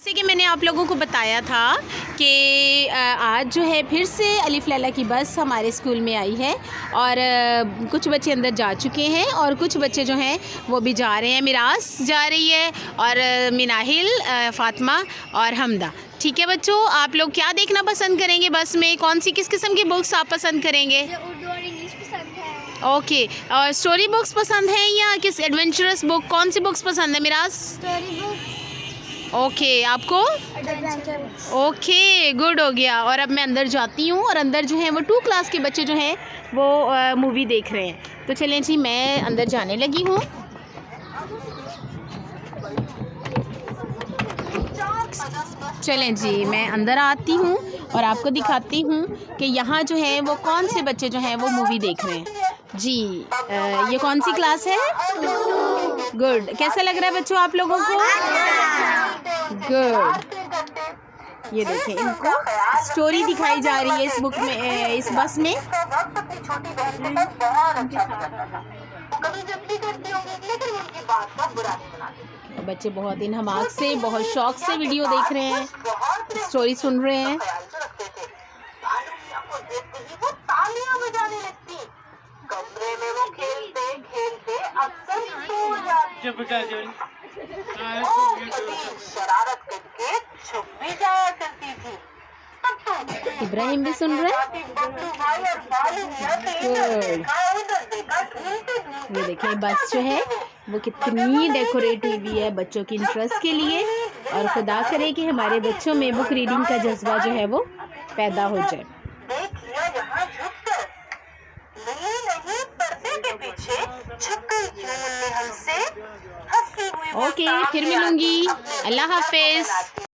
जैसे कि मैंने आप लोगों को बताया था कि आज जो है फिर से अलिफ लैला की बस हमारे स्कूल में आई है और कुछ बच्चे अंदर जा चुके हैं और कुछ बच्चे जो हैं वो भी जा रहे हैं। मिराज जा रही है और मिनाहिल, फ़ातिमा और हमदा। ठीक है बच्चों, आप लोग क्या देखना पसंद करेंगे बस में? कौन सी किस किस्म की बुक्स आप पसंद करेंगे? उर्दू और इंग्लिश पसंद है। ओके, और स्टोरी बुक्स पसंद हैं या किस एडवेंचरस बुक, कौन सी बुक्स पसंद है मिराज? स्टोरी बुक, ओके, आपको? Adventure books. ओके, गुड हो गया। और अब मैं अंदर जाती हूँ और अंदर जो है वो 2 क्लास के बच्चे जो हैं वो मूवी देख रहे हैं। तो चलें जी, मैं अंदर जाने लगी हूँ। चलें जी, मैं अंदर आती हूँ और आपको दिखाती हूँ कि यहाँ जो है वो कौन से बच्चे जो हैं वो मूवी देख रहे हैं। जी, ये कौन सी क्लास है? गुड। कैसा लग रहा है बच्चों आप लोगों को? गुड। ये देखें, इनको स्टोरी दिखाई जा रही है इस बुक में, इस बस में। बच्चे बहुत इन हमाक से, बहुत शौक से वीडियो देख रहे हैं, स्टोरी सुन रहे हैं। कमरे में वो खेलते खेलते अक्सर सो जाती, शरारत करके छुप भी जाया करती थी। इब्राहिम भी सुन रहे हैं। ये देखिए, बस जो है वो कितनी डेकोरेटिव भी है बच्चों की इंटरेस्ट के लिए, और खुदा करे कि हमारे बच्चों में बुक रीडिंग का जज्बा जो है वो पैदा हो जाए। ओके, फिर मिलूंगी। अल्लाह हाफिज।